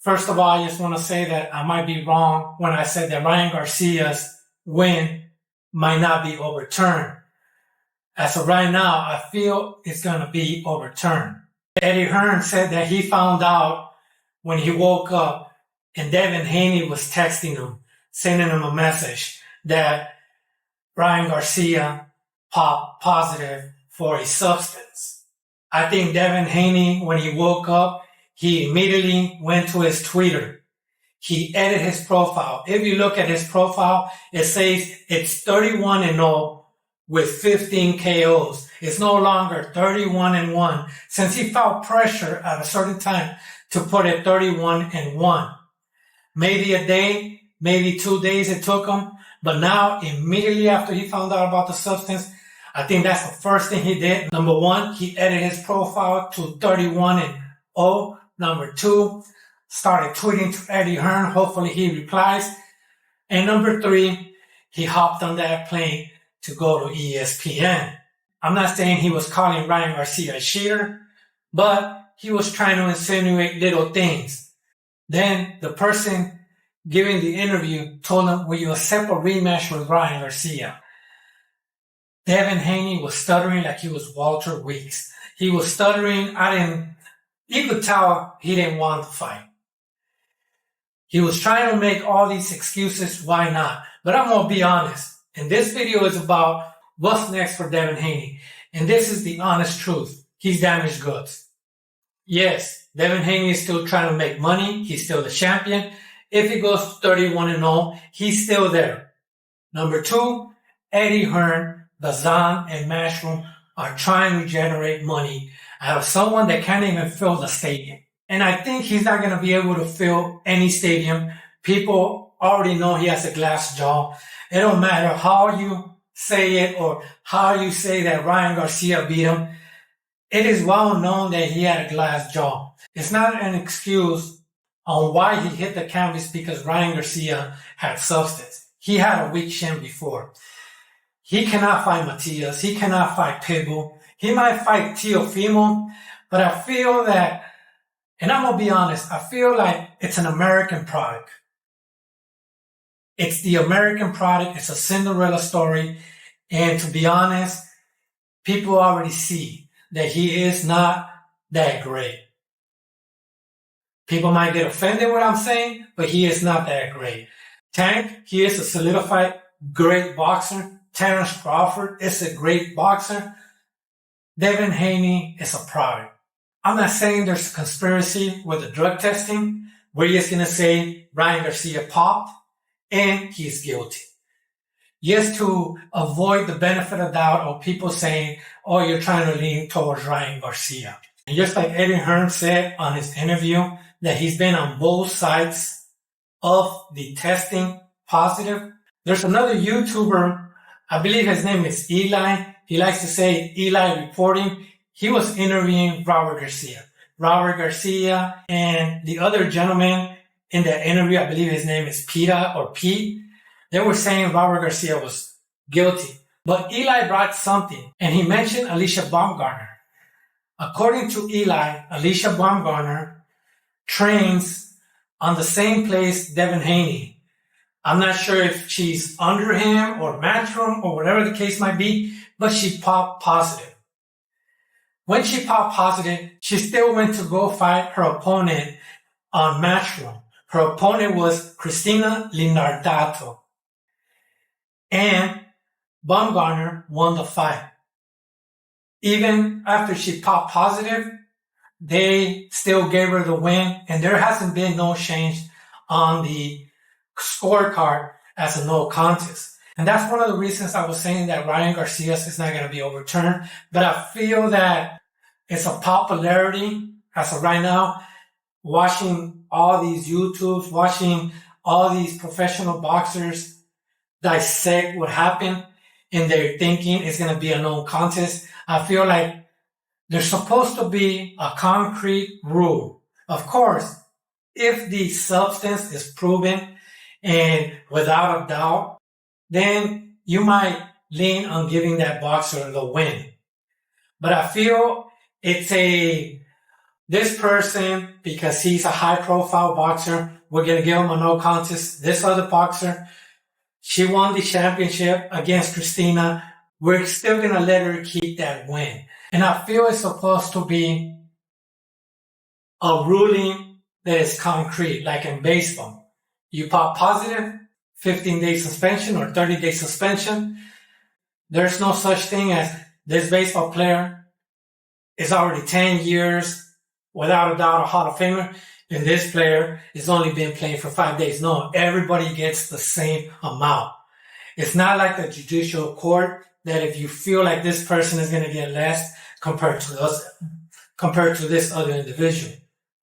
First of all, I just want to say that I might be wrong when I said that Ryan Garcia's win might not be overturned. As of right now, I feel it's going to be overturned. Eddie Hearn said that he found out when he woke up and Devin Haney was texting him, sending him a message that Ryan Garcia popped positive for a substance. I think Devin Haney, when he woke up, he immediately went to his Twitter. He edited his profile. If you look at his profile, it says it's 31-0 with 15 KOs. It's no longer 31-1 since he felt pressure at a certain time to put it 31-1. Maybe a day, maybe 2 days it took him, but now immediately after he found out about the substance, I think that's the first thing he did. Number one, he edited his profile to 31-0. Number two, started tweeting to Eddie Hearn. Hopefully he replies. And number three, he hopped on that plane to go to ESPN. I'm not saying he was calling Ryan Garcia a cheater, but he was trying to insinuate little things. Then the person giving the interview told him, will you accept a rematch with Ryan Garcia? Devin Haney was stuttering like he was Walter Weeks. He was stuttering. You could tell he didn't want to fight. He was trying to make all these excuses. Why not? But I'm going to be honest. And this video is about what's next for Devin Haney. And this is the honest truth. He's damaged goods. Yes, Devin Haney is still trying to make money. He's still the champion. If he goes 31-0, he's still there. Number two, Eddie Hearn, Bazan, and Matchroom are trying to generate money out of someone that can't even fill the stadium. And I think he's not going to be able to fill any stadium. People already know he has a glass jaw. It don't matter how you say it or how you say that Ryan Garcia beat him. It is well known that he had a glass jaw. It's not an excuse on why he hit the canvas because Ryan Garcia had substance. He had a weak shin before. He cannot fight Matias. He cannot fight Pitbull. He might fight Teofimo, but I feel that, and I'm going to be honest, I feel like it's an American product. It's the American product. It's a Cinderella story. And to be honest, people already see that he is not that great. People might get offended with what I'm saying, but he is not that great. Tank, he is a solidified great boxer. Terrence Crawford is a great boxer. Devin Haney is a product. I'm not saying there's a conspiracy with the drug testing. We're just going to say Ryan Garcia popped and he's guilty. Just to avoid the benefit of doubt of people saying, oh, you're trying to lean towards Ryan Garcia. And just like Eddie Hearn said on his interview that he's been on both sides of the testing positive. There's another YouTuber, I believe his name is Eli. He likes to say Eli reporting. He was interviewing Robert Garcia. Robert Garcia and the other gentleman in that interview, I believe his name is Pete, they were saying Robert Garcia was guilty. But Eli brought something, and he mentioned Alicia Baumgartner. According to Eli, Alicia Baumgartner trains on the same place Devin Haney. I'm not sure if she's under him or Matchroom or whatever the case might be, but she popped positive. When she popped positive, she still went to go fight her opponent on Matchroom. Her opponent was Cristina Linardato. And Baumgartner won the fight. Even after she popped positive, they still gave her the win, and there hasn't been no change on the scorecard as a no contest. And that's one of the reasons I was saying that Ryan Garcia is not going to be overturned. But I feel that it's a popularity as of right now, watching all these YouTubes, watching all these professional boxers dissect what happened, and they're thinking it's going to be a no contest. I feel like there's supposed to be a concrete rule. Of course, if the substance is proven and without a doubt, then you might lean on giving that boxer the win. But I feel This person, because he's a high-profile boxer, we're going to give him a no contest. This other boxer, she won the championship against Christina. We're still going to let her keep that win. And I feel it's supposed to be a ruling that is concrete, like in baseball. You pop positive, 15-day suspension or 30-day suspension. There's no such thing as this baseball player is already 10 years, without a doubt, a Hall of Famer, and this player has only been playing for 5 days. No, everybody gets the same amount. It's not like the judicial court that if you feel like this person is going to get less compared to this other individual.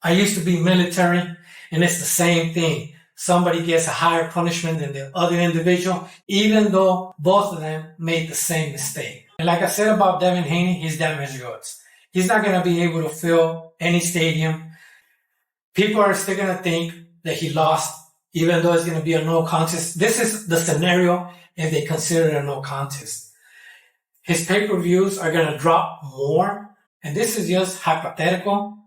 I used to be military, and it's the same thing. Somebody gets a higher punishment than the other individual, even though both of them made the same mistake. And like I said about Devin Haney, he's damaged goods. He's not going to be able to fill any stadium. People are still going to think that he lost, even though it's going to be a no contest. This is the scenario if they consider it a no contest. His pay-per-views are going to drop more, and this is just hypothetical.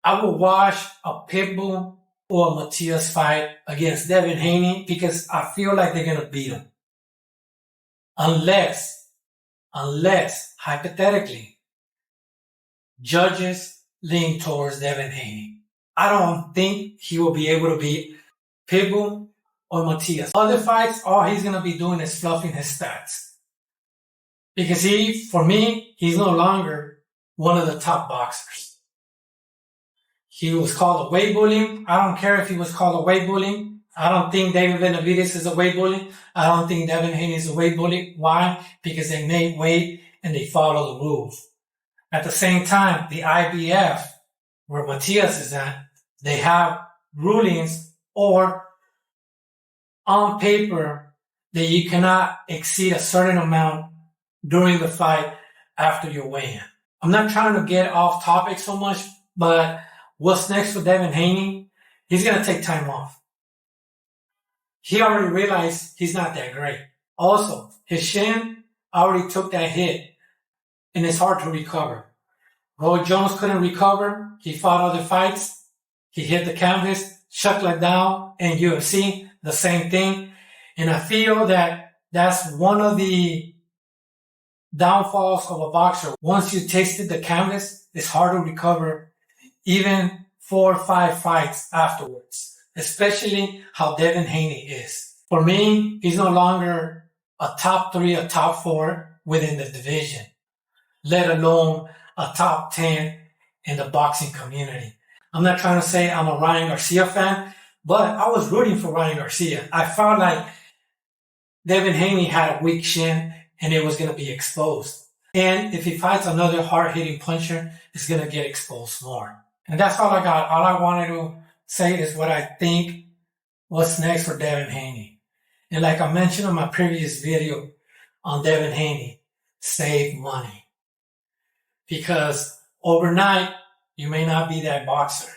I will watch a Pitbull or a Matias fight against Devin Haney because I feel like they're going to beat him. Unless, hypothetically, judges lean towards Devin Haney. I don't think he will be able to beat Pitbull or Matias. Other fights, all he's going to be doing is fluffing his stats. Because for me, he's no longer one of the top boxers. He was called a weight bully. I don't care if he was called a weight bully. I don't think David Benavidez is a weight bully. I don't think Devin Haney is a weight bully. Why? Because they make weight and they follow the rules. At the same time, the IBF, where Matias is at, they have rulings or on paper that you cannot exceed a certain amount during the fight after your weigh-in. I'm not trying to get off topic so much, but what's next for Devin Haney? He's going to take time off. He already realized he's not that great. Also, his shin already took that hit, and it's hard to recover. Roy Jones couldn't recover. He fought other fights. He hit the canvas, shut like down, and UFC, the same thing. And I feel that that's one of the downfalls of a boxer. Once you tasted the canvas, it's hard to recover even 4 or 5 fights afterwards, especially how Devin Haney is. For me, he's no longer a top 3, a top 4 within the division, let alone a top 10 in the boxing community. I'm not trying to say I'm a Ryan Garcia fan, but I was rooting for Ryan Garcia. I felt like Devin Haney had a weak shin and it was going to be exposed. And if he fights another hard-hitting puncher, it's going to get exposed more. And that's all I got. All I wanted to say is what I think what's next for Devin Haney. And like I mentioned in my previous video on Devin Haney, save money. Because overnight, you may not be that boxer.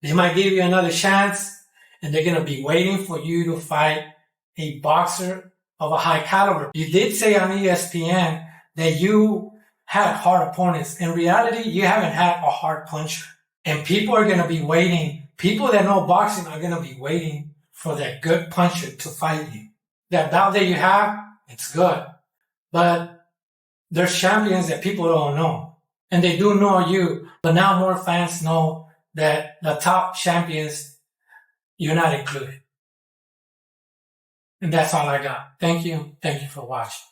They might give you another chance, and they're going to be waiting for you to fight a boxer of a high caliber. You did say on ESPN that you had hard opponents. In reality, you haven't had a hard puncher. And people are going to be waiting. People that know boxing are going to be waiting for that good puncher to fight you. That bout that you have, it's good. But there's champions that people don't know. And they do know you. But now more fans know that the top champions, you're not included. And that's all I got. Thank you. Thank you for watching.